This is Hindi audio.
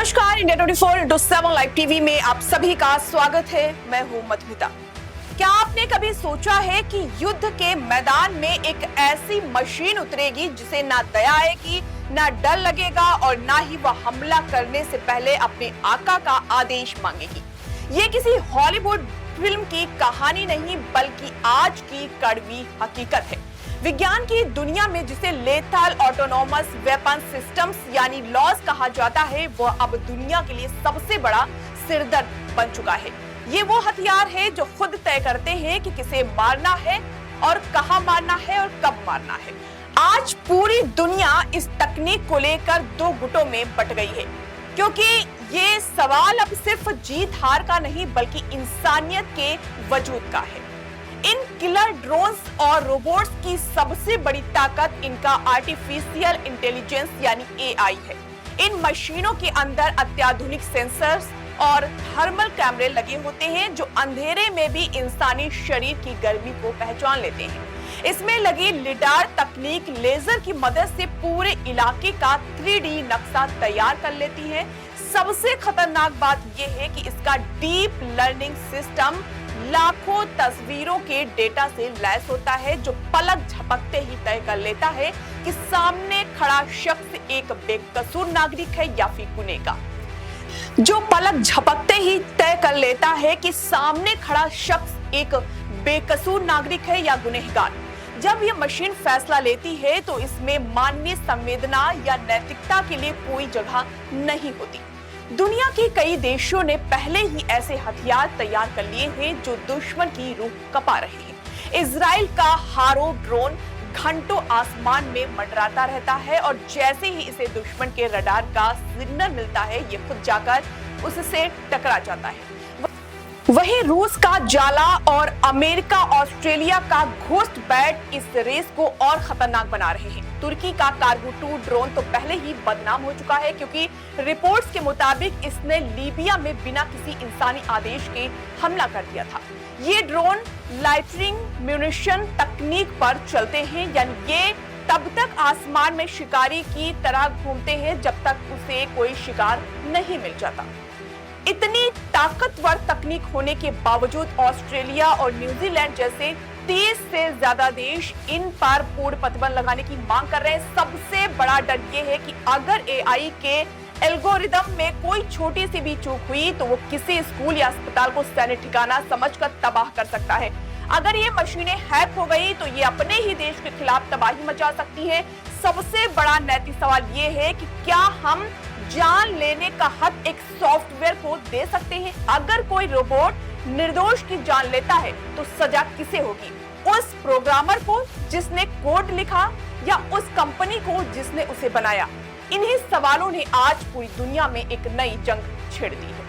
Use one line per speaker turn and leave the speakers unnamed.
नमस्कार, इंडिया 24/7 लाइव टीवी में आप सभी का स्वागत है। मैं हूं मधुमिता। क्या आपने कभी सोचा है कि युद्ध के मैदान में एक ऐसी मशीन उतरेगी जिसे ना दया आएगी, ना डर लगेगा और ना ही वह हमला करने से पहले अपने आका का आदेश मांगेगी। ये किसी हॉलीवुड फिल्म की कहानी नहीं बल्कि आज की कड़वी हकीकत है। विज्ञान की दुनिया में जिसे लेथल ऑटोनोमस वेपन सिस्टम्स यानी लॉज कहा जाता है, वह अब दुनिया के लिए सबसे बड़ा सिरदर्द बन चुका है। ये वो हथियार है जो खुद तय करते हैं कि किसे मारना है और कहां मारना है और कब मारना है। आज पूरी दुनिया इस तकनीक को लेकर दो गुटों में बट गई है, क्योंकि ये सवाल अब सिर्फ जीत हार का नहीं बल्कि इंसानियत के वजूद का है। इन किलर ड्रोन्स और रोबोट्स की सबसे बड़ी ताकत इनका आर्टिफिशियल इंटेलिजेंस यानी एआई है। इन मशीनों के अंदर अत्याधुनिक सेंसर्स और थर्मल कैमरे लगे होते हैं जो अंधेरे में भी इंसानी शरीर की गर्मी को पहचान लेते हैं। इसमें लगी लिडार तकनीक लेजर की मदद से पूरे इलाके का 3D नक्शा तैयार कर लेती है। सबसे खतरनाक बात यह है कि इसका डीप लर्निंग सिस्टम लाखों तस्वीरों के डेटा से लैस होता है, जो पलक झपकते ही तय कर लेता है कि सामने खड़ा शख्स एक बेकसूर नागरिक है या फिर गुनहगार। जो पलक झपकते ही तय कर लेता है कि सामने खड़ा शख्स एक बेकसूर नागरिक है या गुनहगार। जब यह मशीन फैसला लेती है तो इसमें मानवीय संवेदना या नैतिकता के लिए कोई जगह नहीं होती। दुनिया के कई देशों ने पहले ही ऐसे हथियार तैयार कर लिए हैं जो दुश्मन की रूह कपा रहे हैं। इजराइल का हारो ड्रोन घंटों आसमान में मंडराता रहता है और जैसे ही इसे दुश्मन के रडार का सिग्नल मिलता है, ये खुद जाकर उससे टकरा जाता है। वहीं रूस का जाला और अमेरिका ऑस्ट्रेलिया का घोस्ट बैट इस रेस को और खतरनाक बना रहे हैं। तुर्की का कार्गो 2 ड्रोन तो पहले ही बदनाम हो चुका है, क्योंकि रिपोर्ट्स के मुताबिक इसने लीबिया में बिना किसी इंसानी आदेश के हमला कर दिया था। ये ड्रोन लाइटनिंग म्यूनिशन तकनीक पर चलते हैं, यानी ये तब तक आसमान में शिकारी की तरह घूमते हैं जब तक उसे कोई शिकार नहीं मिल जाता। इतनी ताकतवर तकनीक होने के बावजूद ऑस्ट्रेलिया और न्यूजीलैंड जैसे 30 से ज्यादा देश इन पर पूर्ण प्रतिबंध लगाने की मांग कर रहे हैं। सबसे बड़ा डर ये है कि अगर एआई के एल्गोरिदम में कोई छोटी सी भी चूक हुई तो वो किसी स्कूल या अस्पताल को सैन्य ठिकाना समझकर तबाह कर सकता है। अगर ये मशीनें हैक हो गई तो ये अपने ही देश के खिलाफ तबाही मचा सकती है। सबसे बड़ा नैतिक सवाल ये है कि क्या हम जान लेने का हक एक सॉफ्टवेयर को दे सकते हैं? अगर कोई रोबोट निर्दोष की जान लेता है तो सजा किसे होगी? उस प्रोग्रामर को जिसने कोड लिखा या उस कंपनी को जिसने उसे बनाया? इन्हीं सवालों ने आज पूरी दुनिया में एक नई जंग छेड़ दी है।